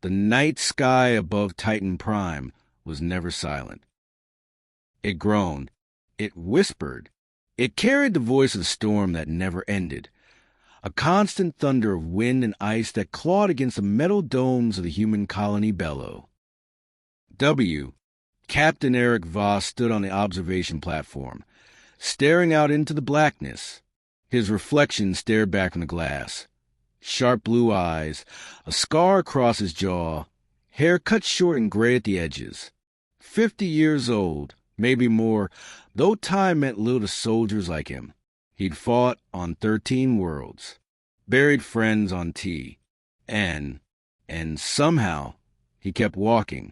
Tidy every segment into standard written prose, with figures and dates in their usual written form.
The night sky above Titan Prime was never silent. It groaned. It whispered. It carried the voice of the storm that never ended, a constant thunder of wind and ice that clawed against the metal domes of the human colony below. Captain Eric Voss stood on the observation platform, staring out into the blackness. His reflection stared back from the glass. Sharp blue eyes, a scar across his jaw, hair cut short and gray at the edges. 50 years old, maybe more, though time meant little to soldiers like him. He'd fought on 13 worlds, buried friends on T, and somehow he kept walking.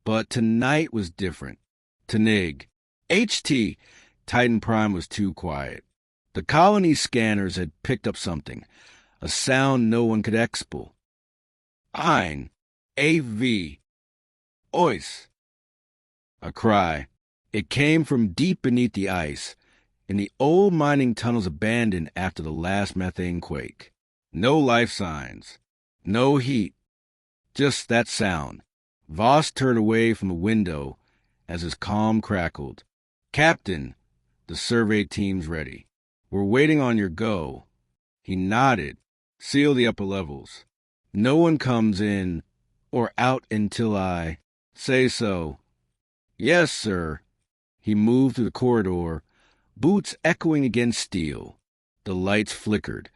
But tonight was different. Tanig, HT, Titan Prime was too quiet. The colony scanners had picked up something, a sound no one could expel. Ein, AV, Ois. A cry. It came from deep beneath the ice, in the old mining tunnels abandoned after the last methane quake. No life signs, no heat, just that sound. Voss turned away from the window as his comm crackled. Captain, the survey team's ready. We're waiting on your go. He nodded. Seal the upper levels. No one comes in or out until I say so. Yes, sir. He moved through the corridor, boots echoing against steel. The lights flickered,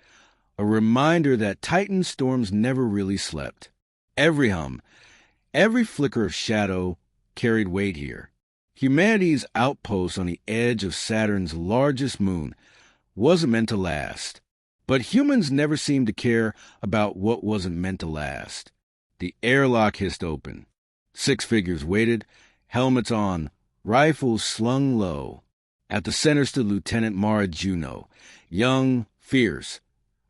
a reminder that Titan storms never really slept. Every hum, every flicker of shadow carried weight here. Humanity's outpost on the edge of Saturn's largest moon wasn't meant to last. But humans never seemed to care about what wasn't meant to last. The airlock hissed open. 6 figures waited, helmets on, rifles slung low. At the center stood Lieutenant Mara Juno, young, fierce,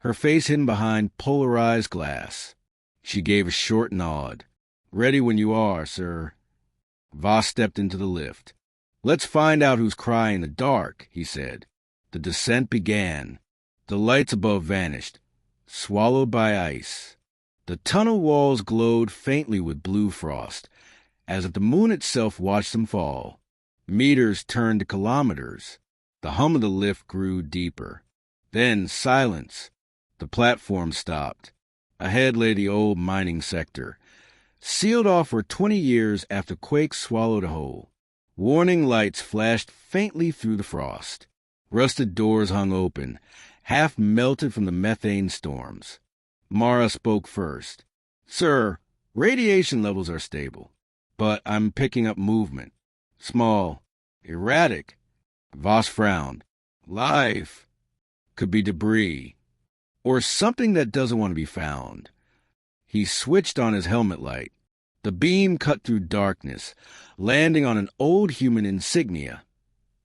her face hidden behind polarized glass. She gave a short nod. Ready when you are, sir. Voss stepped into the lift. Let's find out who's crying in the dark, he said. The descent began. The lights above vanished, swallowed by ice. The tunnel walls glowed faintly with blue frost, as if the moon itself watched them fall. Meters turned to kilometers. The hum of the lift grew deeper. Then silence. The platform stopped. Ahead lay the old mining sector, sealed off for 20 years after quake swallowed whole. Warning lights flashed faintly through the frost. Rusted doors hung open, half melted from the methane storms. Mara spoke first. Sir, radiation levels are stable, but I'm picking up movement. Small, erratic. Voss frowned. Life. Could be debris. Or something that doesn't want to be found. He switched on his helmet light. The beam cut through darkness, landing on an old human insignia.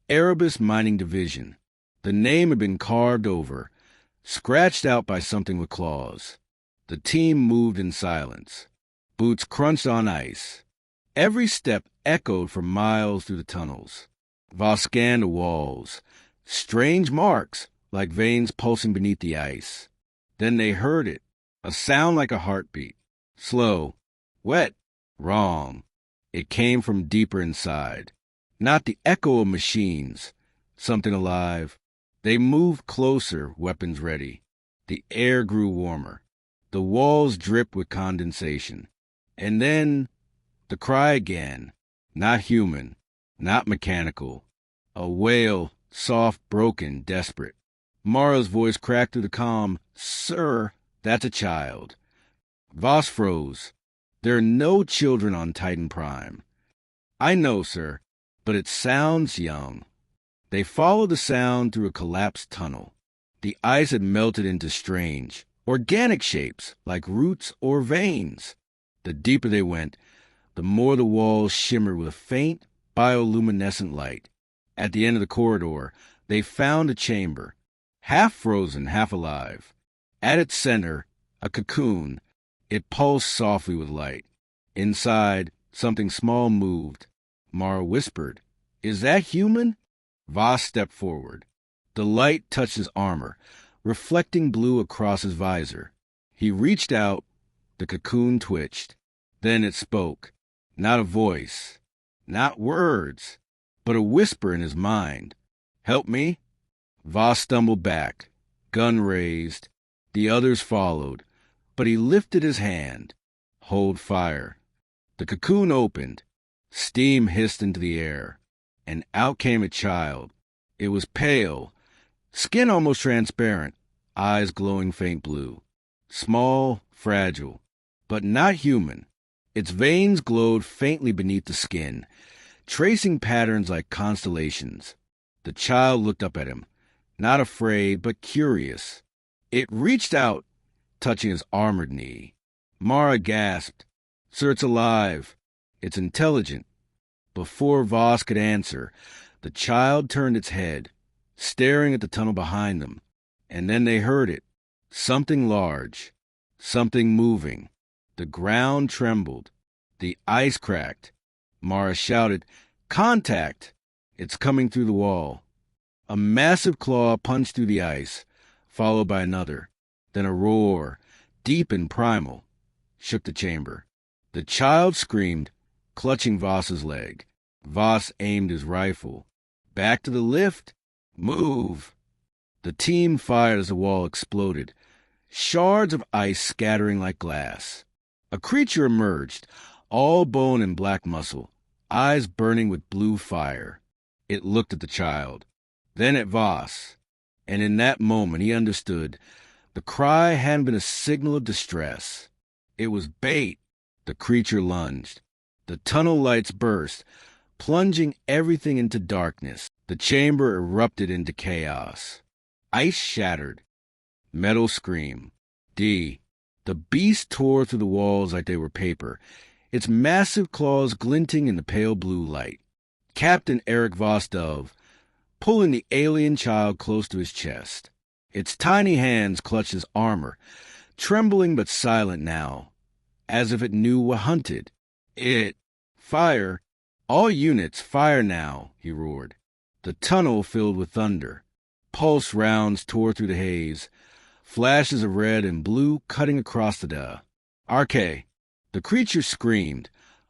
Erebus Mining Division. The name had been carved over, scratched out by something with claws. The team moved in silence. Boots crunched on ice. Every step echoed for miles through the tunnels. Voss scanned the walls. Strange marks, like veins pulsing beneath the ice. Then they heard it, a sound like a heartbeat. Slow, wet, wrong. It came from deeper inside. Not the echo of machines, something alive. They moved closer, weapons ready. The air grew warmer. The walls dripped with condensation. And then the cry again. Not human, not mechanical. A wail, soft, broken, desperate. Mara's voice cracked through the calm. Sir, that's a child. Voss froze. There are no children on Titan Prime. I know, sir, but it sounds young. They followed the sound through a collapsed tunnel. The ice had melted into strange, organic shapes, like roots or veins. The deeper they went, the more the walls shimmered with a faint, bioluminescent light. At the end of the corridor, they found a chamber, half frozen, half alive. At its center, a cocoon. It pulsed softly with light. Inside, something small moved. Mara whispered, Is that human? Voss stepped forward. The light touched his armor, reflecting blue across his visor. He reached out. The cocoon twitched. Then it spoke. Not a voice, not words, but a whisper in his mind. "Help me?" Voss stumbled back, gun raised. The others followed, but he lifted his hand. "Hold fire." The cocoon opened. Steam hissed into the air, and out came a child. It was pale, skin almost transparent, eyes glowing faint blue. Small, fragile, but not human. Its veins glowed faintly beneath the skin, tracing patterns like constellations. The child looked up at him, not afraid, but curious. It reached out, touching his armored knee. Mara gasped. "Sir, it's alive. It's intelligent." Before Voss could answer, the child turned its head, staring at the tunnel behind them, and then they heard it. Something large, something moving. The ground trembled. The ice cracked. Mara shouted, "Contact!" "It's coming through the wall." A massive claw punched through the ice, followed by another. Then a roar, deep and primal, shook the chamber. The child screamed, clutching Voss's leg. Voss aimed his rifle. "Back to the lift? Move!" The team fired as the wall exploded, shards of ice scattering like glass. A creature emerged, all bone and black muscle, eyes burning with blue fire. It looked at the child, then at Voss, and in that moment he understood. The cry hadn't been a signal of distress. It was bait. The creature lunged. The tunnel lights burst, plunging everything into darkness. The chamber erupted into chaos. Ice shattered. Metal screamed. The beast tore through the walls like they were paper, its massive claws glinting in the pale blue light. Captain Eric Vostov, pulling the alien child close to his chest. Its tiny hands clutched his armor, trembling but silent now, as if it knew what hunted. "Fire! All units, fire now!" he roared. The tunnel filled with thunder. Pulse rounds tore through the haze, flashes of red and blue cutting across the RK. The creature screamed,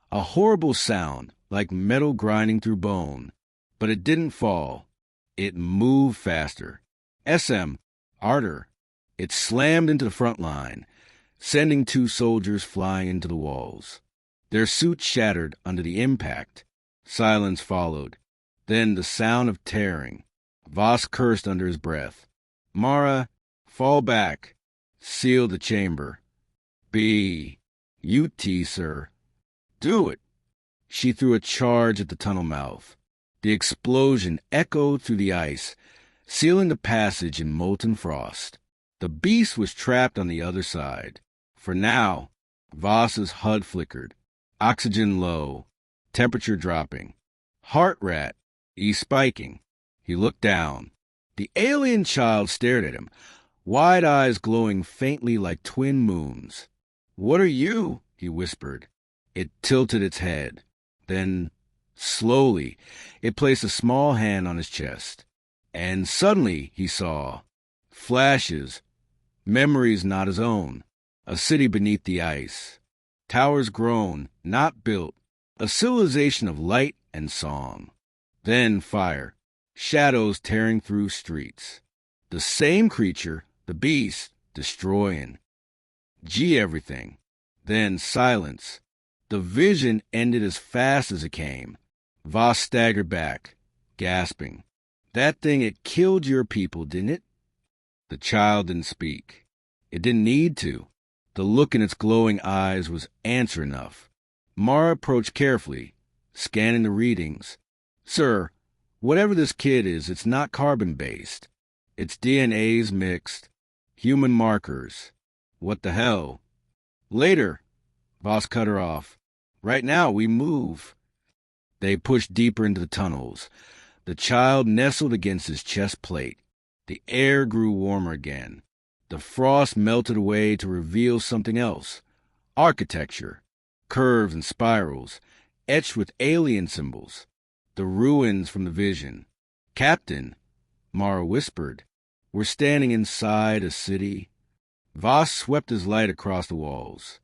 a horrible sound like metal grinding through bone. But it didn't fall. It moved faster. SM, harder. It slammed into the front line, sending 2 soldiers flying into the walls. Their suits shattered under the impact. Silence followed. Then the sound of tearing. Voss cursed under his breath. "Mara, fall back. Seal the chamber." UT, sir." "Do it." She threw a charge at the tunnel mouth. The explosion echoed through the ice, sealing the passage in molten frost. The beast was trapped on the other side. For now, Voss's HUD flickered. Oxygen low, temperature dropping. Heart rate, spiking. He looked down. The alien child stared at him, wide eyes glowing faintly like twin moons. "What are you?" he whispered. It tilted its head. Then, slowly, it placed a small hand on his chest. And suddenly he saw flashes, memories not his own, a city beneath the ice. Towers grown, not built, a civilization of light and song. Then fire, shadows tearing through streets. The same creature, the beast, destroying. Everything. Then silence. The vision ended as fast as it came. Voss staggered back, gasping. "That thing, it killed your people, didn't it?" The child didn't speak. It didn't need to. The look in its glowing eyes was answer enough. Mara approached carefully, scanning the readings. "Sir, whatever this kid is, it's not carbon-based. Its DNA's mixed. Human markers. What the hell?" "Later." Voss cut her off. "Right now, we move." They pushed deeper into the tunnels. The child nestled against his chest plate. The air grew warmer again. The frost melted away to reveal something else. Architecture. Curves and spirals, etched with alien symbols. The ruins from the vision. "Captain," Mara whispered, "we're standing inside a city." Voss swept his light across the walls.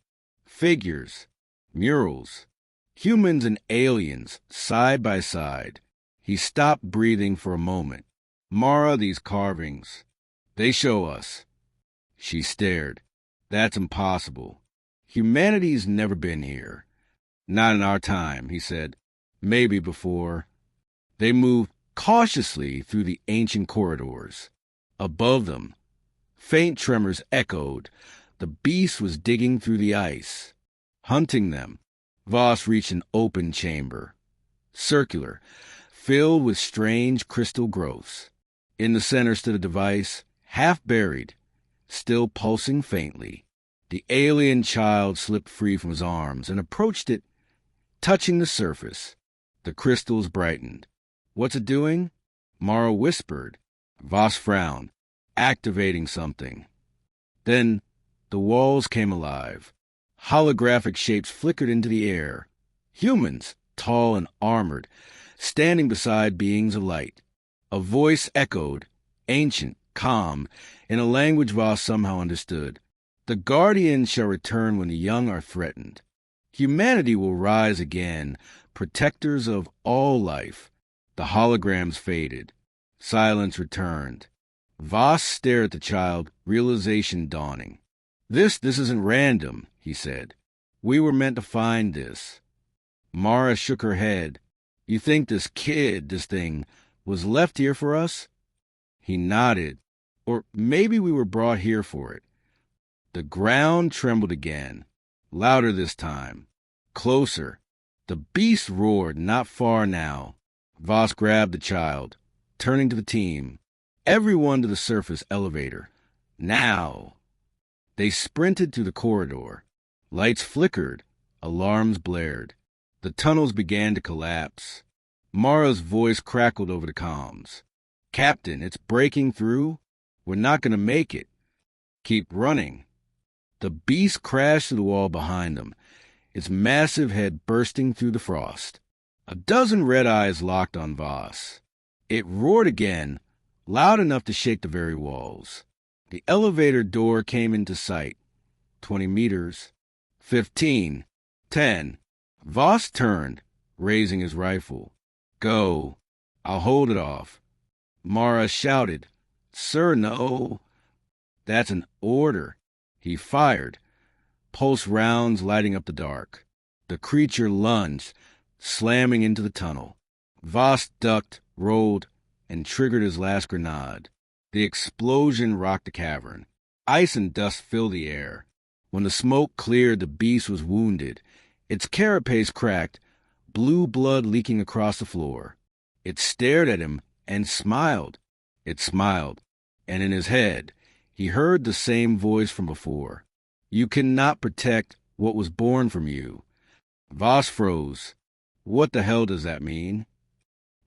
Figures. Murals. Humans and aliens, side by side. He stopped breathing for a moment. Mara, these carvings. They show us. She stared. That's impossible. Humanity's never been here. Not in our time, he said. Maybe before. They moved cautiously through the ancient corridors. Above them, faint tremors echoed. The beast was digging through the ice, hunting them. Voss reached an open chamber, circular, filled with strange crystal growths. In the center stood a device, half buried, still pulsing faintly. The alien child slipped free from his arms and approached it, touching the surface. The crystals brightened. What's it doing? Mara whispered. Voss frowned, activating something. Then the walls came alive. Holographic shapes flickered into the air. Humans, tall and armored, standing beside beings of light. A voice echoed, ancient, calm, in a language Voss somehow understood. The guardians shall return when the young are threatened. Humanity will rise again, protectors of all life. The holograms faded. Silence returned. Voss stared at the child, realization dawning. This isn't random, he said. We were meant to find this. Mara shook her head. You think this thing, was left here for us? He nodded. Or maybe we were brought here for it. The ground trembled again, louder this time, closer. The beast roared, not far now. Voss grabbed the child, turning to the team. Everyone to the surface elevator. Now! They sprinted through the corridor. Lights flickered, alarms blared. The tunnels began to collapse. Mara's voice crackled over the comms. Captain, it's breaking through. We're not going to make it. Keep running. The beast crashed to the wall behind them, its massive head bursting through the frost. A dozen red eyes locked on Voss. It roared again, loud enough to shake the very walls. The elevator door came into sight. 20 meters. 15. 10. Voss turned, raising his rifle. Go. I'll hold it off. Mara shouted. Sir, no. That's an order. He fired, pulse rounds lighting up the dark. The creature lunged, slamming into the tunnel. Voss ducked, rolled, and triggered his last grenade. The explosion rocked the cavern. Ice and dust filled the air. When the smoke cleared, the beast was wounded. Its carapace cracked, blue blood leaking across the floor. It stared at him and smiled. It smiled, and in his head, he heard the same voice from before. You cannot protect what was born from you. Voss froze. What the hell does that mean?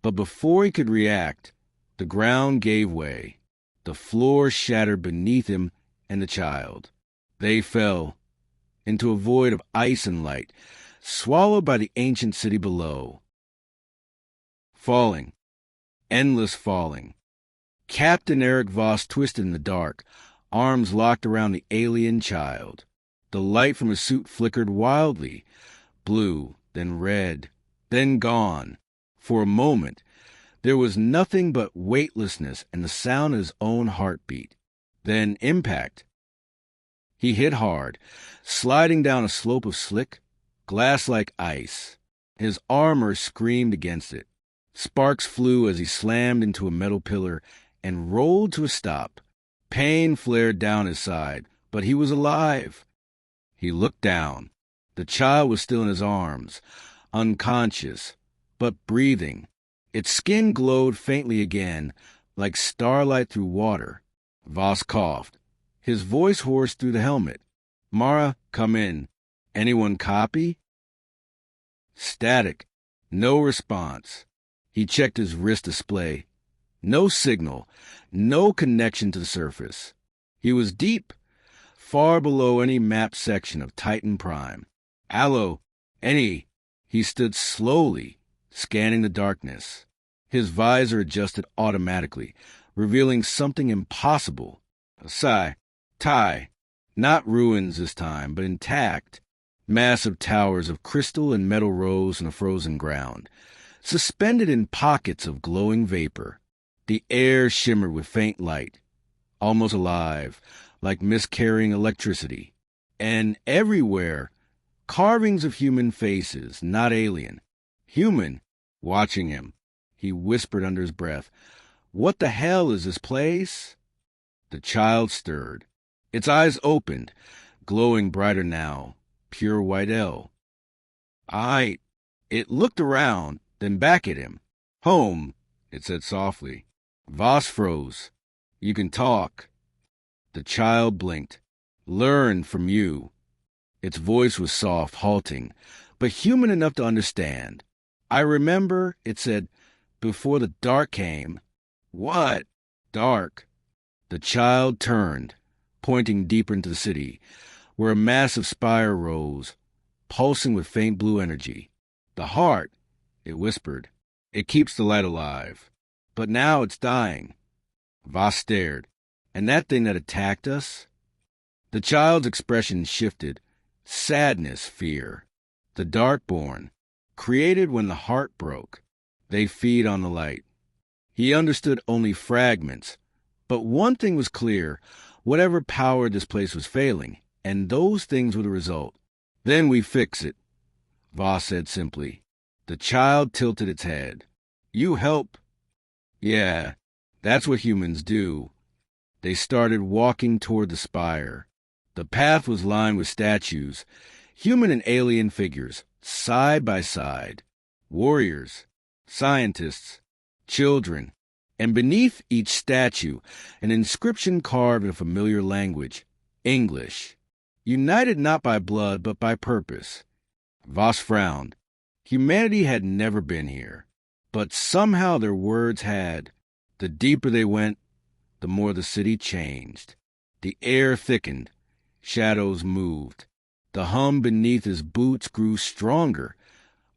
But before he could react, the ground gave way. The floor shattered beneath him and the child. They fell into a void of ice and light, swallowed by the ancient city below. Falling. Endless falling. Captain Eric Voss twisted in the dark, arms locked around the alien child. The light from his suit flickered wildly, blue, then red, then gone. For a moment, there was nothing but weightlessness and the sound of his own heartbeat. Then impact. He hit hard, sliding down a slope of slick, glass-like ice. His armor screamed against it. Sparks flew as he slammed into a metal pillar and rolled to a stop. Pain flared down his side, but he was alive. He looked down. The child was still in his arms, unconscious, but breathing. Its skin glowed faintly again, like starlight through water. Voss coughed. His voice hoarse through the helmet. Mara, come in. Anyone copy? Static. No response. He checked his wrist display. No signal. No connection to the surface. He was deep, far below any mapped section of Titan Prime. Allo, any. He stood slowly, scanning the darkness. His visor adjusted automatically, revealing something impossible. Not ruins this time, but intact. Massive towers of crystal and metal rose in the frozen ground, suspended in pockets of glowing vapor. The air shimmered with faint light, almost alive, like miscarrying electricity. And everywhere, carvings of human faces, not alien. Human, watching him. He whispered under his breath, "What the hell is this place?" The child stirred. Its eyes opened, glowing brighter now, pure white L. It looked around, then back at him. "Home," it said softly. Voss froze. "You can talk." The child blinked. "Learn from you." Its voice was soft, halting, but human enough to understand. "I remember," it said, "before the dark came." "What dark?" The child turned, pointing deeper into the city, where a massive spire rose, pulsing with faint blue energy. "The heart," it whispered. "It keeps the light alive. But now it's dying." Voss stared. "And that thing that attacked us?" The child's expression shifted. Sadness, fear. The Darkborn, created when the heart broke. They feed on the light. He understood only fragments, but one thing was clear. Whatever power this place was failing, and those things were the result. "Then we fix it," Voss said simply. The child tilted its head. "You help." "Yeah, that's what humans do." They started walking toward the spire. The path was lined with statues, human and alien figures, side by side. Warriors, scientists, children, and beneath each statue, an inscription carved in a familiar language, English. United not by blood, but by purpose. Voss frowned. Humanity had never been here, but somehow their words had. The deeper they went, the more the city changed. The air thickened. Shadows moved. The hum beneath his boots grew stronger,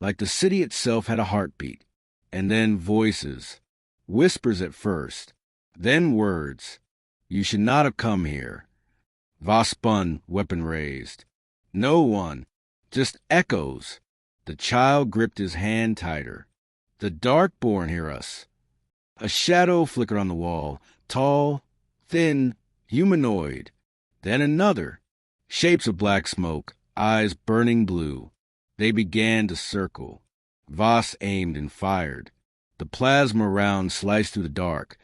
like the city itself had a heartbeat. And then voices. Whispers at first, then words. "You should not have come here." Voss spun, weapon raised. "No one. Just echoes." The child gripped his hand tighter. "The Darkborn hear us." A shadow flickered on the wall, tall, thin, humanoid. Then another. Shapes of black smoke, eyes burning blue. They began to circle. Voss aimed and fired. The plasma round sliced through the dark,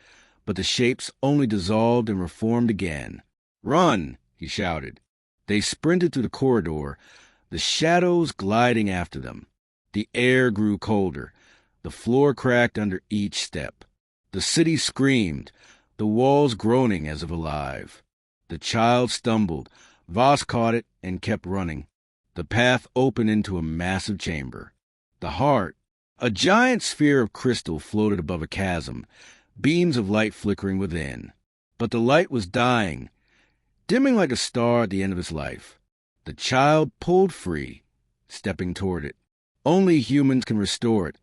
but the shapes only dissolved and reformed again. "Run!" he shouted. They sprinted through the corridor, the shadows gliding after them. The air grew colder. The floor cracked under each step. The city screamed, the walls groaning as if alive. The child stumbled. Voss caught it and kept running. The path opened into a massive chamber. The heart. A giant sphere of crystal floated above a chasm, beams of light flickering within. But the light was dying, dimming like a star at the end of its life. The child pulled free, stepping toward it. "Only humans can restore it,"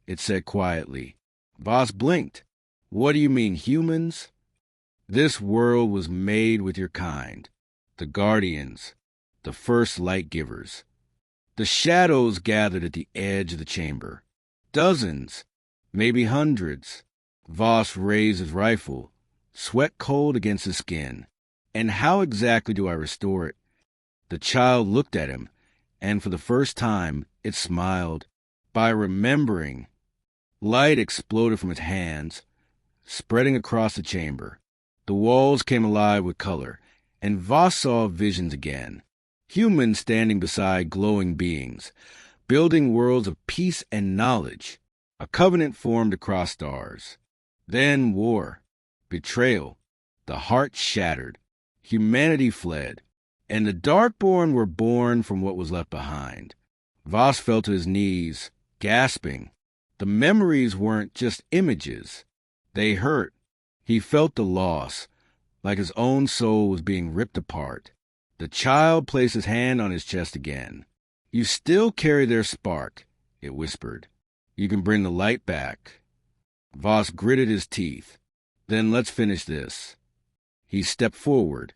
it said quietly. Voss blinked. "What do you mean, humans?" "This world was made with your kind. The guardians, the first light givers." The shadows gathered at the edge of the chamber. Dozens, maybe hundreds. Voss raised his rifle, sweat cold against his skin. "And how exactly do I restore it?" The child looked at him, and for the first time it smiled. "By remembering." Light exploded from its hands, spreading across the chamber. The walls came alive with color, and Voss saw visions again. Humans standing beside glowing beings, building worlds of peace and knowledge. A covenant formed across stars. Then war, betrayal. The heart shattered. Humanity fled. And the Darkborn were born from what was left behind. Voss fell to his knees, gasping. The memories weren't just images. They hurt. He felt the loss, like his own soul was being ripped apart. The child placed his hand on his chest again. "You still carry their spark," it whispered. "You can bring the light back." Voss gritted his teeth. "Then let's finish this." He stepped forward,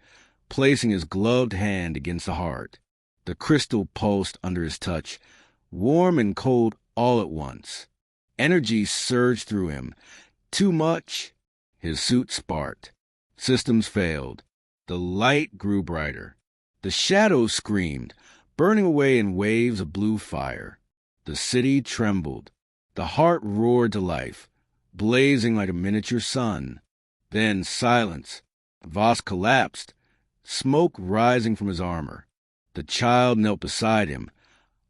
placing his gloved hand against the heart. The crystal pulsed under his touch, warm and cold all at once. Energy surged through him. Too much. His suit sparked. Systems failed. The light grew brighter. The shadows screamed, burning away in waves of blue fire. The city trembled. The heart roared to life, blazing like a miniature sun. Then silence. Voss collapsed, smoke rising from his armor. The child knelt beside him,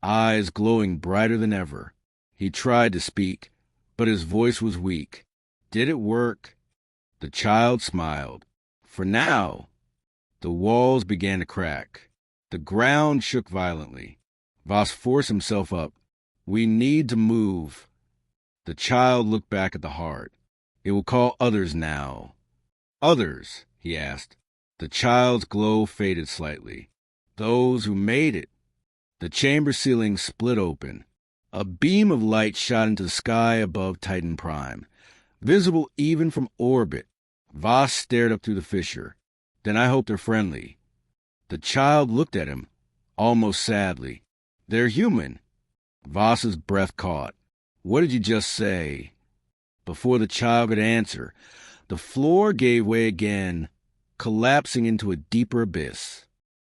eyes glowing brighter than ever. He tried to speak, but his voice was weak. Did it work? The child smiled. For now. The walls began to crack. The ground shook violently. Voss forced himself up. We need to move. The child looked back at the heart. It will call others now. Others, he asked. The child's glow faded slightly. Those who made it. The chamber ceiling split open. A beam of light shot into the sky above Titan Prime, visible even from orbit. Voss stared up through the fissure. Then I hope they're friendly. The child looked at him, almost sadly. They're human. Voss's breath caught. What did you just say? Before the child could answer, the floor gave way again, collapsing into a deeper abyss.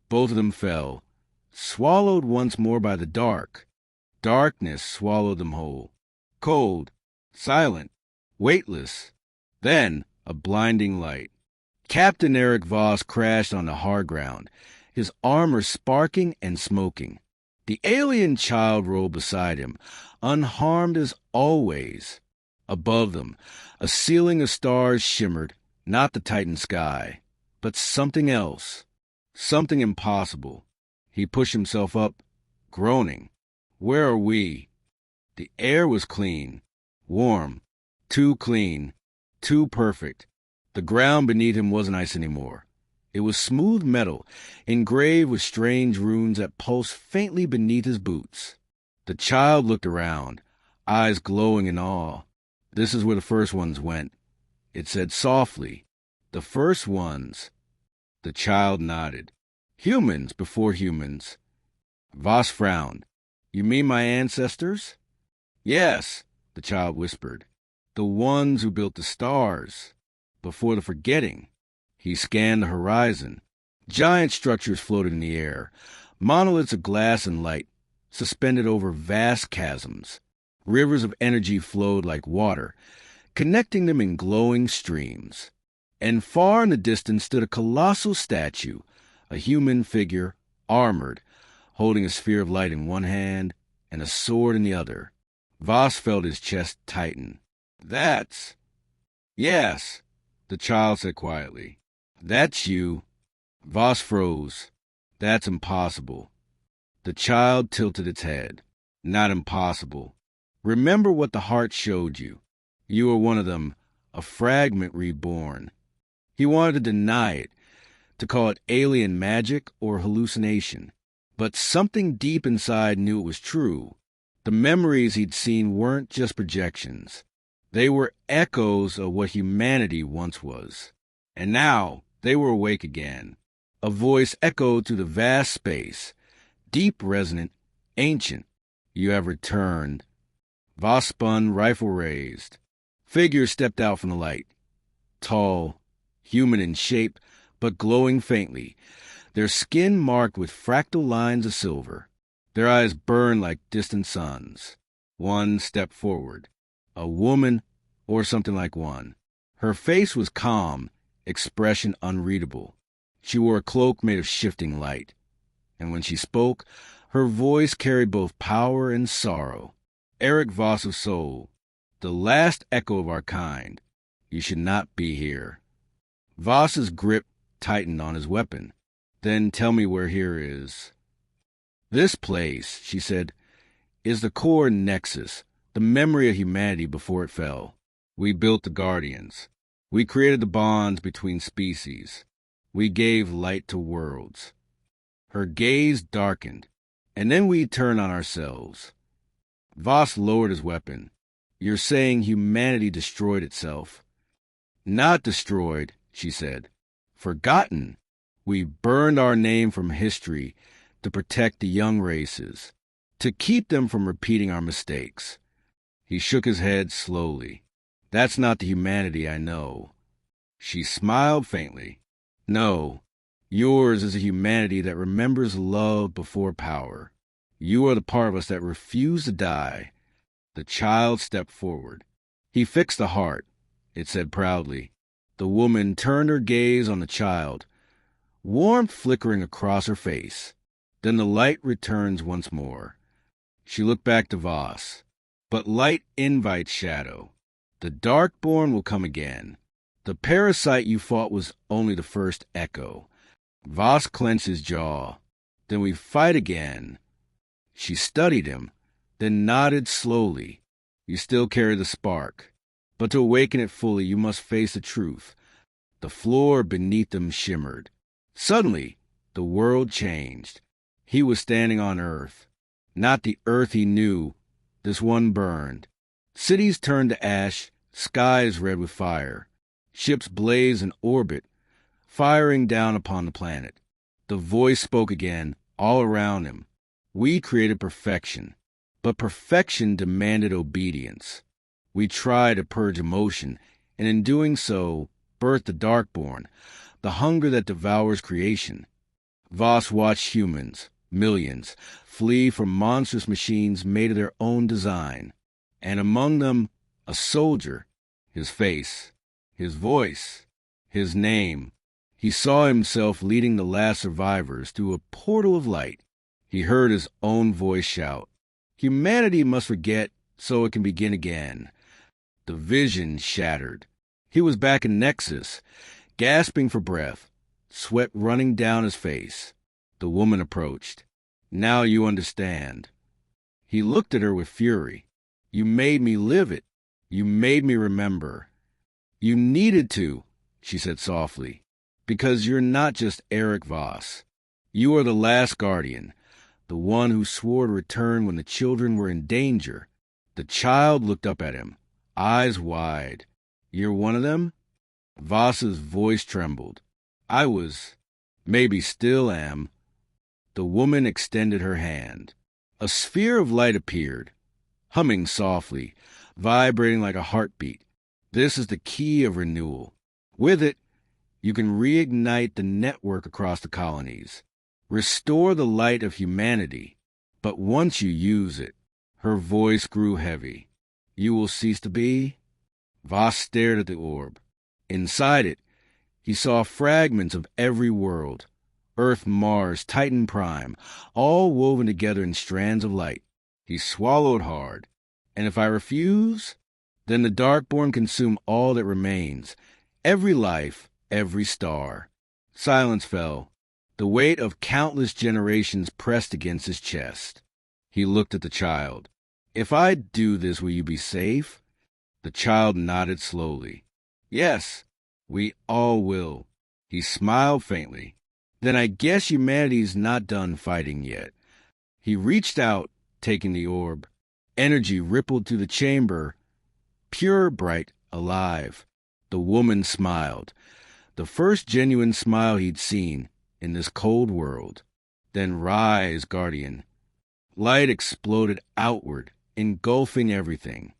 Both of them fell, swallowed once more by the dark. Darkness swallowed them whole. Cold, silent, weightless. Then a blinding light. Captain Eric Voss crashed on the hard ground, his armor sparking and smoking. The alien child rolled beside him, unharmed as always. Above them, a ceiling of stars shimmered, not the Titan sky, but something else, something impossible. He pushed himself up, groaning. Where are we? The air was clean, warm, too clean, too perfect. The ground beneath him wasn't ice anymore. It was smooth metal, engraved with strange runes that pulsed faintly beneath his boots. The child looked around, eyes glowing in awe. This is where the first ones went. It said softly, the first ones. The child nodded. Humans before humans. Voss frowned. You mean my ancestors? Yes, the child whispered. The ones who built the stars. Before the forgetting. He scanned the horizon. Giant structures floated in the air, monoliths of glass and light, suspended over vast chasms. Rivers of energy flowed like water, connecting them in glowing streams. And far in the distance stood a colossal statue, a human figure, armored, holding a sphere of light in one hand and a sword in the other. Voss felt his chest tighten. That's... Yes, the child said quietly. That's you. Voss froze. That's impossible. The child tilted its head. Not impossible. Remember what the heart showed you. You were one of them, a fragment reborn. He wanted to deny it, to call it alien magic or hallucination. But something deep inside knew it was true. The memories he'd seen weren't just projections. They were echoes of what humanity once was. And now they were awake again. A voice echoed through the vast space, deep, resonant, ancient. You have returned. Voss spun, rifle raised. Figures stepped out from the light. Tall, human in shape, but glowing faintly, their skin marked with fractal lines of silver. Their eyes burned like distant suns. One stepped forward. A woman, or something like one. Her face was calm, expression unreadable. She wore a cloak made of shifting light. And when she spoke, her voice carried both power and sorrow. Eric Voss of Soul, the last echo of our kind. You should not be here. Voss's grip tightened on his weapon. Then tell me where here is. This place, she said, is the core nexus, the memory of humanity before it fell. We built the Guardians. We created the bonds between species. We gave light to worlds. Her gaze darkened, and then we turned on ourselves. Voss lowered his weapon. You're saying humanity destroyed itself. Not destroyed, she said. Forgotten. We burned our name from history, to protect the young races, to keep them from repeating our mistakes. He shook his head slowly. That's not the humanity I know. She smiled faintly. No, yours is a humanity that remembers love before power. You are the part of us that refuse to die. The child stepped forward. He fixed the heart, it said proudly. The woman turned her gaze on the child, warmth flickering across her face. Then the light returns once more. She looked back to Voss. But light invites shadow. The Darkborn will come again. The parasite you fought was only the first echo. Voss clenched his jaw. Then we fight again. She studied him, then nodded slowly. You still carry the spark. But to awaken it fully, you must face the truth. The floor beneath them shimmered. Suddenly, the world changed. He was standing on Earth. Not the Earth he knew. This one burned. Cities turned to ash, skies red with fire. Ships blazed in orbit, firing down upon the planet. The voice spoke again, all around him. We created perfection, but perfection demanded obedience. We tried to purge emotion, and in doing so, birthed the Darkborn, the hunger that devours creation. Voss watched humans, millions, flee from monstrous machines made of their own design, and among them, a soldier, his face, his voice, his name. He saw himself leading the last survivors through a portal of light. He heard his own voice shout, "Humanity must forget so it can begin again." The vision shattered. He was back in Nexus, gasping for breath, sweat running down his face. The woman approached. "Now you understand." He looked at her with fury. "You made me live it. You made me remember." "You needed to," she said softly, "because you're not just Eric Voss. You are the last guardian, the one who swore to return when the children were in danger." The child looked up at him, eyes wide. "You're one of them?" Voss's voice trembled. "I was, maybe still am." The woman extended her hand. A sphere of light appeared, humming softly, vibrating like a heartbeat. This is the key of renewal. With it, you can reignite the network across the colonies, restore the light of humanity. But once you use it, her voice grew heavy. "You will cease to be?" Voss stared at the orb. Inside it, he saw fragments of every world. Earth, Mars, Titan Prime, all woven together in strands of light. He swallowed hard. "And if I refuse? Then the Darkborn consume all that remains. Every life, every star." Silence fell. The weight of countless generations pressed against his chest. He looked at the child. "If I do this, will you be safe?" The child nodded slowly. "Yes, we all will." He smiled faintly. "Then I guess humanity's not done fighting yet." He reached out, taking the orb. Energy rippled through the chamber, pure, bright, alive. The woman smiled, the first genuine smile he'd seen in this cold world. "Then rise, guardian." Light exploded outward, engulfing everything.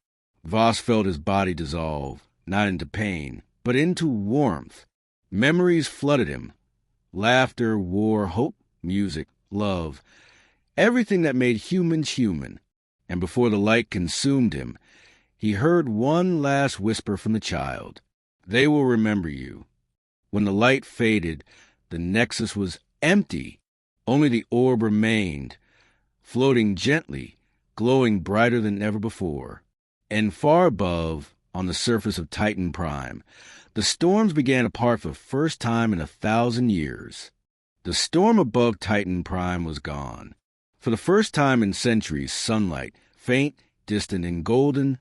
Voss felt his body dissolve, not into pain, but into warmth. Memories flooded him. Laughter, war, hope, music, love. Everything that made humans human. And before the light consumed him, he heard one last whisper from the child. "They will remember you." When the light faded, the Nexus was empty. Only the orb remained, floating gently, glowing brighter than ever before. And far above, on the surface of Titan Prime, the storms began to part for the first time in 1,000 years. The storm above Titan Prime was gone. For the first time in centuries, sunlight, faint, distant, and golden,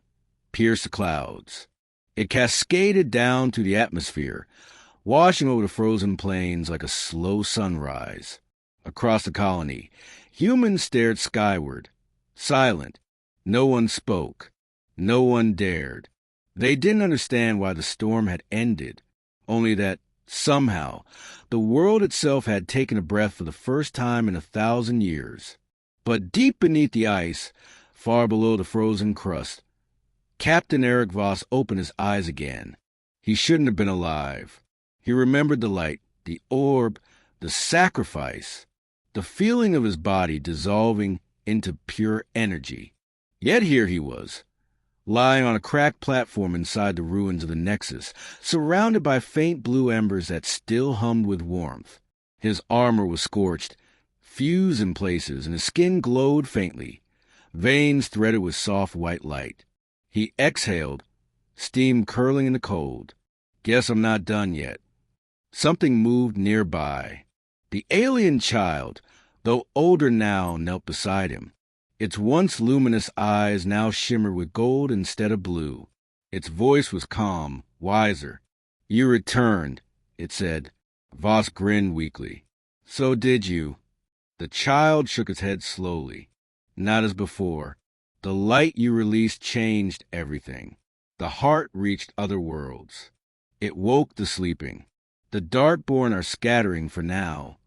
pierced the clouds. It cascaded down through the atmosphere, washing over the frozen plains like a slow sunrise. Across the colony, humans stared skyward, silent. No one spoke. No one dared. They didn't understand why the storm had ended, only that Somehow, the world itself had taken a breath for the first time in 1,000 years. But deep beneath the ice, far below the frozen crust, Captain Eric Voss opened his eyes again. He shouldn't have been alive. He remembered the light, the orb, the sacrifice, the feeling of his body dissolving into pure energy. Yet here he was, lying on a cracked platform inside the ruins of the Nexus, surrounded by faint blue embers that still hummed with warmth. His armor was scorched, fused in places, and his skin glowed faintly, veins threaded with soft white light. He exhaled, steam curling in the cold. Guess I'm not done yet. Something moved nearby. The alien child, though older now, knelt beside him. Its once luminous eyes now shimmered with gold instead of blue. Its voice was calm, wiser. "You returned," it said. Voss grinned weakly. "So did you." The child shook its head slowly. "Not as before. The light you released changed everything. The heart reached other worlds. It woke the sleeping. The Darkborn are scattering for now."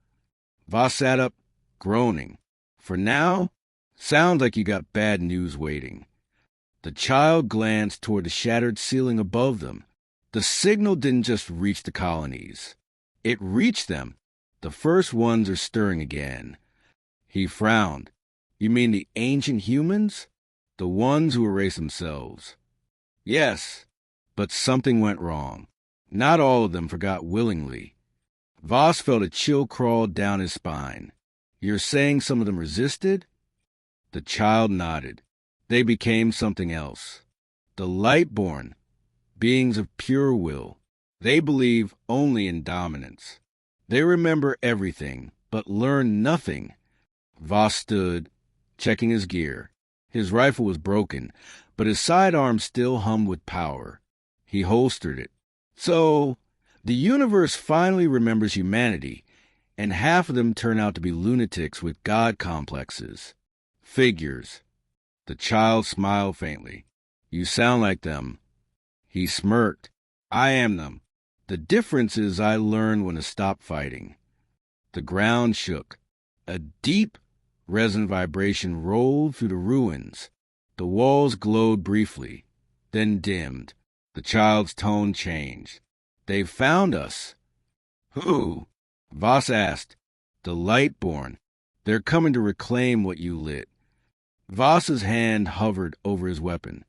Voss sat up, groaning. "For now? Sounds like you got bad news waiting." The child glanced toward the shattered ceiling above them. The signal didn't just reach the colonies. It reached them. The first ones are stirring again. He frowned. "You mean the ancient humans? The ones who erased themselves?" "Yes, but something went wrong. Not all of them forgot willingly." Voss felt a chill crawl down his spine. "You're saying some of them resisted?" The child nodded. "They became something else. The Lightborn, beings of pure will. They believe only in dominance. They remember everything, but learn nothing." Voss stood, checking his gear. His rifle was broken, but his sidearm still hummed with power. He holstered it. "So, the universe finally remembers humanity, and half of them turn out to be lunatics with god complexes. Figures." The child smiled faintly. "You sound like them." He smirked. "I am them. The difference is I learned when to stop fighting." The ground shook. A deep, resonant vibration rolled through the ruins. The walls glowed briefly, then dimmed. The child's tone changed. "They've found us." "Who?" Voss asked. "The Lightborn. They're coming to reclaim what you lit." Voss's hand hovered over his weapon.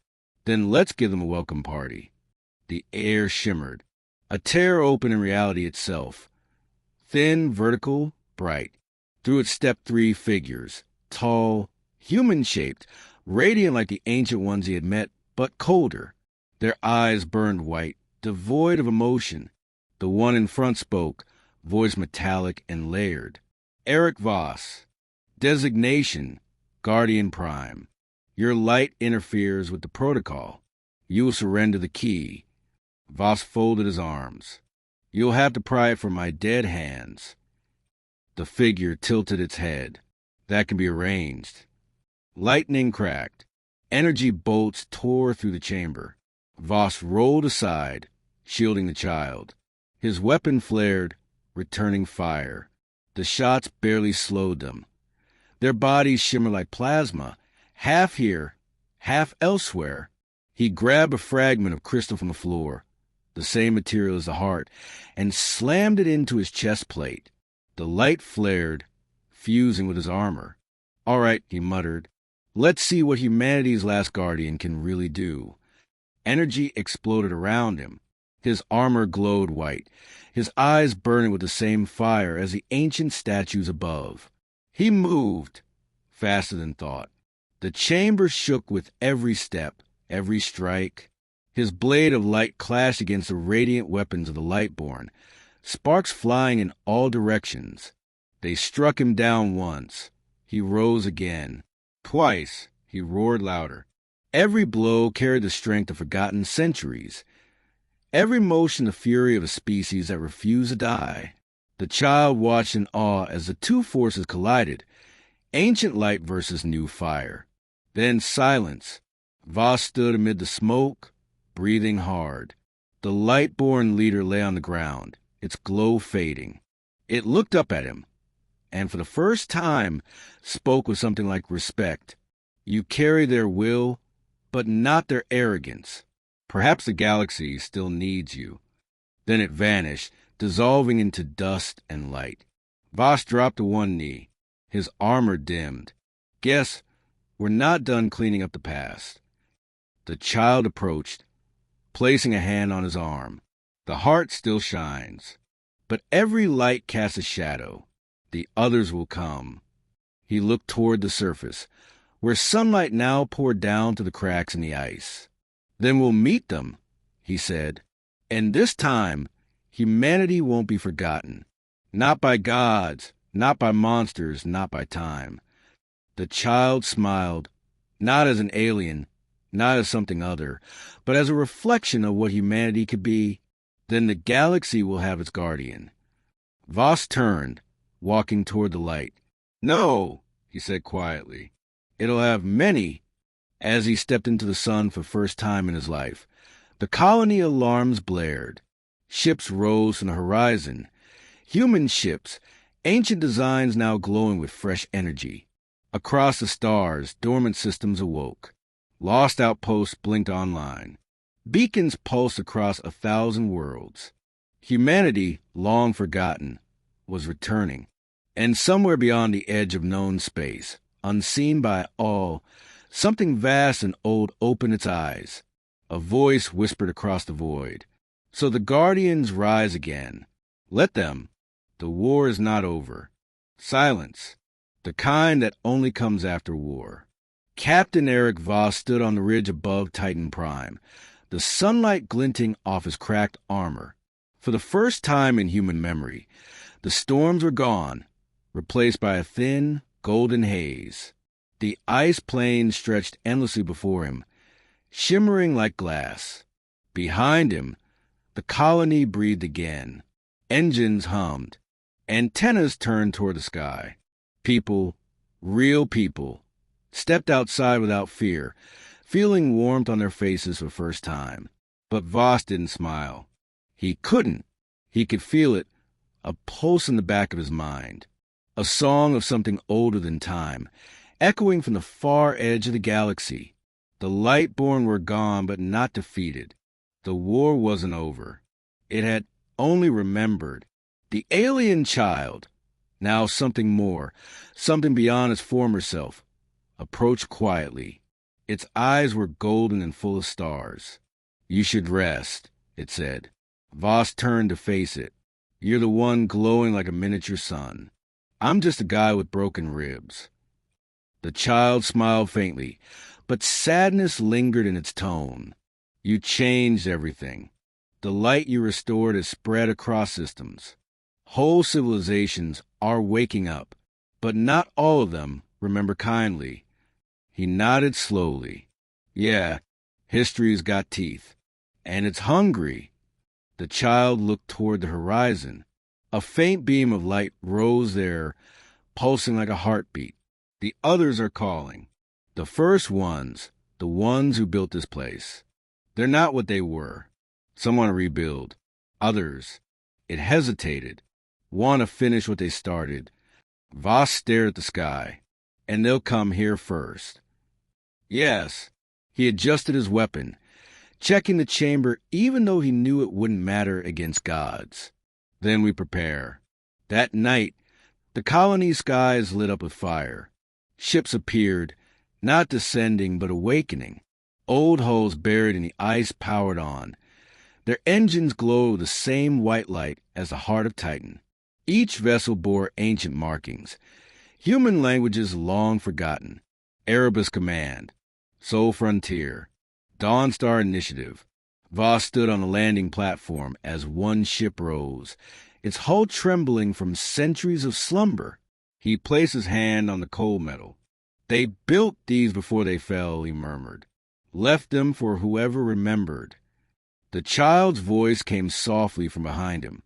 "Then let's give them a welcome party." The air shimmered. A tear opened in reality itself. Thin, vertical, bright. Through it stepped 3 figures, tall, human-shaped, radiant like the ancient ones he had met, but colder. Their eyes burned white, devoid of emotion. The one in front spoke, voice metallic and layered. "Eric Voss. Designation, Guardian Prime. Your light interferes with the protocol. You will surrender the key." Voss folded his arms. "You'll have to pry it from my dead hands." The figure tilted its head. "That can be arranged." Lightning cracked. Energy bolts tore through the chamber. Voss rolled aside, shielding the child. His weapon flared, returning fire. The shots barely slowed them. Their bodies shimmered like plasma, half here, half elsewhere. He grabbed a fragment of crystal from the floor, the same material as the heart, and slammed it into his chest plate. The light flared, fusing with his armor. "All right," he muttered. "Let's see what humanity's last guardian can really do." Energy exploded around him. His armor glowed white, his eyes burning with the same fire as the ancient statues above. He moved, faster than thought. The chamber shook with every step, every strike. His blade of light clashed against the radiant weapons of the Lightborn, sparks flying in all directions. They struck him down once. He rose again. Twice, he roared louder. Every blow carried the strength of forgotten centuries. Every motion the fury of a species that refused to die. The child watched in awe as the two forces collided, ancient light versus new fire. Then silence. Voss stood amid the smoke, breathing hard. The Lightborn leader lay on the ground, its glow fading. It looked up at him, and for the first time spoke with something like respect. You carry their will, but not their arrogance. Perhaps the galaxy still needs you. Then it vanished, dissolving into dust and light. Voss dropped to one knee, his armor dimmed. Guess we're not done cleaning up the past. The child approached, placing a hand on his arm. The heart still shines, but every light casts a shadow. The others will come. He looked toward the surface, where sunlight now poured down to the cracks in the ice. Then we'll meet them, he said. And this time, humanity won't be forgotten. Not by gods, not by monsters, not by time. The child smiled, not as an alien, not as something other, but as a reflection of what humanity could be. Then the galaxy will have its guardian. Voss turned, walking toward the light. No, he said quietly. It'll have many. As he stepped into the sun for the first time in his life, the colony alarms blared. Ships rose from the horizon. Human ships, ancient designs now glowing with fresh energy. Across the stars, dormant systems awoke. Lost outposts blinked online. Beacons pulsed across 1,000 worlds. Humanity, long forgotten, was returning. And somewhere beyond the edge of known space, unseen by all, something vast and old opened its eyes. A voice whispered across the void. So the guardians rise again. Let them. The war is not over. Silence. The kind that only comes after war. Captain Eric Voss stood on the ridge above Titan Prime, the sunlight glinting off his cracked armor. For the first time in human memory, the storms were gone, replaced by a thin, golden haze. The ice plains stretched endlessly before him, shimmering like glass. Behind him, the colony breathed again. Engines hummed. Antennas turned toward the sky. People, real people, stepped outside without fear, feeling warmth on their faces for the first time. But Voss didn't smile. He couldn't. He could feel it, a pulse in the back of his mind. A song of something older than time, echoing from the far edge of the galaxy. The Lightborn were gone, but not defeated. The war wasn't over. It had only remembered. The alien child, now something more, something beyond its former self, approached quietly. Its eyes were golden and full of stars. You should rest, it said. Voss turned to face it. You're the one glowing like a miniature sun. I'm just a guy with broken ribs. The child smiled faintly, but sadness lingered in its tone. You changed everything. The light you restored has spread across systems. Whole civilizations are waking up, but not all of them remember kindly. He nodded slowly. Yeah, history's got teeth. And it's hungry. The child looked toward the horizon. A faint beam of light rose there, pulsing like a heartbeat. The others are calling. The first ones, the ones who built this place. They're not what they were. Some want to rebuild. Others, it hesitated, want to finish what they started. Voss stared at the sky. And they'll come here first. Yes. He adjusted his weapon, checking the chamber even though he knew it wouldn't matter against gods. Then we prepare. That night, the colony skies lit up with fire. Ships appeared, not descending but awakening. Old hulls buried in the ice powered on. Their engines glowed with the same white light as the heart of Titan. Each vessel bore ancient markings, human languages long forgotten. Erebus Command, Sol Frontier, Dawnstar Initiative. Voss stood on the landing platform as one ship rose, its hull trembling from centuries of slumber. He placed his hand on the cold metal. They built these before they fell, he murmured. Left them for whoever remembered. The child's voice came softly from behind him.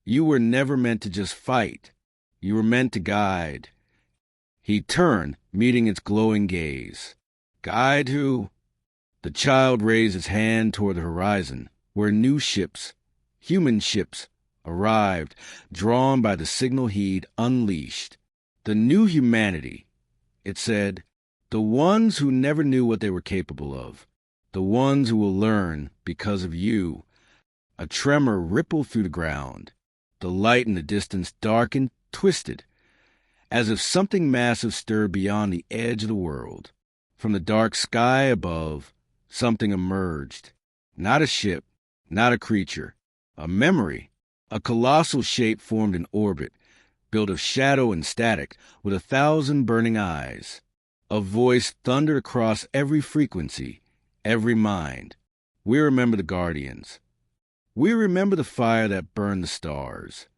You were never meant to just fight. You were meant to guide. He turned, meeting its glowing gaze. Guide who? The child raised his hand toward the horizon, where new ships, human ships, arrived, drawn by the signal he'd unleashed. The new humanity, it said, the ones who never knew what they were capable of, the ones who will learn because of you. A tremor rippled through the ground. The light in the distance darkened, twisted, as if something massive stirred beyond the edge of the world. From the dark sky above, something emerged. Not a ship, not a creature, a memory. A colossal shape formed in orbit, built of shadow and static, with 1,000 burning eyes. A voice thundered across every frequency, every mind. We remember the Guardians. We remember the fire that burned the stars.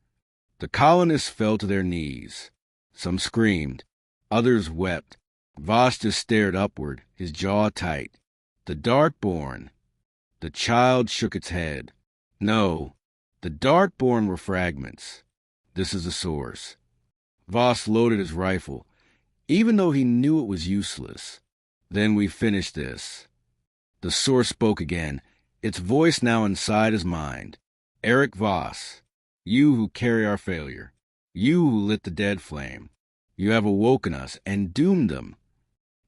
The colonists fell to their knees. Some screamed. Others wept. Voss just stared upward, his jaw tight. The Darkborn. The child shook its head. No, the Darkborn were fragments. This is the source. Voss loaded his rifle, even though he knew it was useless. Then we finished this. The source spoke again, its voice now inside his mind. Eric Voss, you who carry our failure, you who lit the dead flame, you have awoken us and doomed them.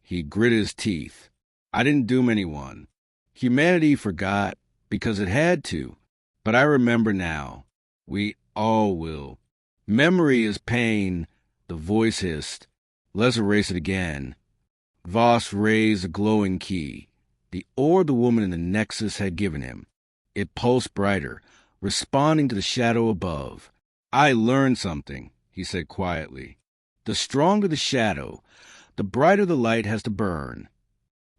He gritted his teeth. I didn't doom anyone. Humanity forgot because it had to. But I remember now. We all will. Memory is pain, the voice hissed. Let's erase it again. Voss raised a glowing key, the ore the woman in the Nexus had given him. It pulsed brighter, responding to the shadow above. I learned something, he said quietly. The stronger the shadow, the brighter the light has to burn.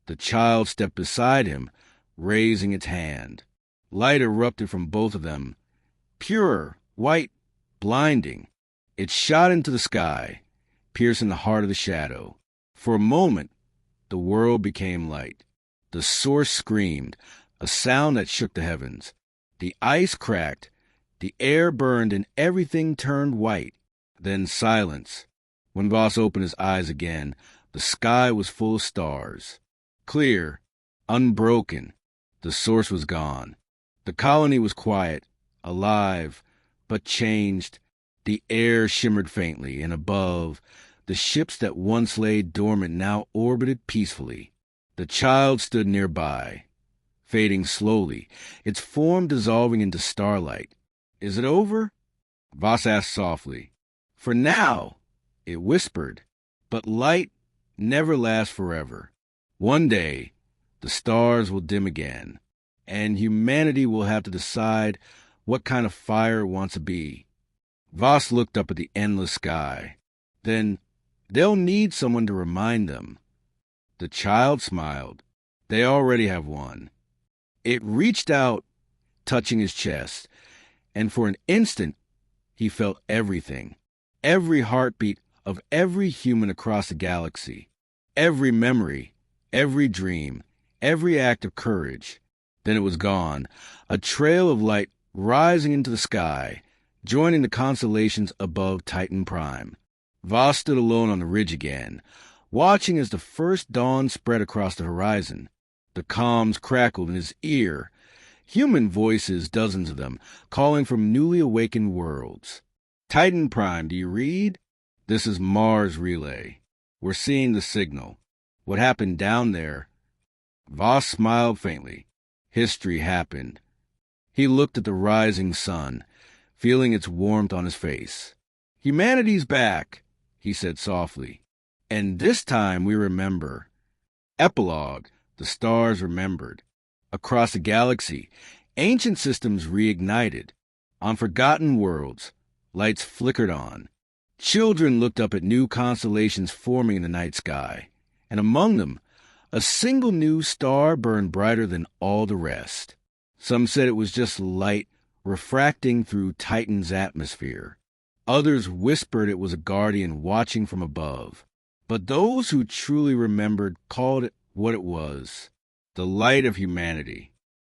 The child stepped beside him, raising its hand. Light erupted from both of them, pure, white, blinding. It shot into the sky, piercing the heart of the shadow. For a moment, the world became light. The source screamed, a sound that shook the heavens. The ice cracked, the air burned, and everything turned white. Then silence. When Voss opened his eyes again, the sky was full of stars. Clear, unbroken. The source was gone. The colony was quiet, alive, but changed. The air shimmered faintly, and above, the ships that once lay dormant now orbited peacefully. The child stood nearby, fading slowly, its form dissolving into starlight. Is it over? Voss asked softly. For now, it whispered, but light never lasts forever. One day, the stars will dim again, and humanity will have to decide what kind of fire it wants to be. Voss looked up at the endless sky. Then they'll need someone to remind them. The child smiled. They already have one. It reached out, touching his chest, and for an instant he felt everything. Every heartbeat of every human across the galaxy. Every memory, every dream, every act of courage. Then it was gone, a trail of light rising into the sky, joining the constellations above Titan Prime. Voss stood alone on the ridge again, watching as the first dawn spread across the horizon. The comms crackled in his ear, human voices, dozens of them, calling from newly awakened worlds. Titan Prime, do you read? This is Mars Relay. We're seeing the signal. What happened down there? Voss smiled faintly. History happened. He looked at the rising sun, feeling its warmth on his face. Humanity's back, he said softly. And this time we remember. Epilogue, the stars remembered. Across the galaxy, ancient systems reignited. On forgotten worlds, lights flickered on. Children looked up at new constellations forming in the night sky, and among them, a single new star burned brighter than all the rest. Some said it was just light refracting through Titan's atmosphere. Others whispered it was a guardian watching from above. But those who truly remembered called it what it was, the light of humanity.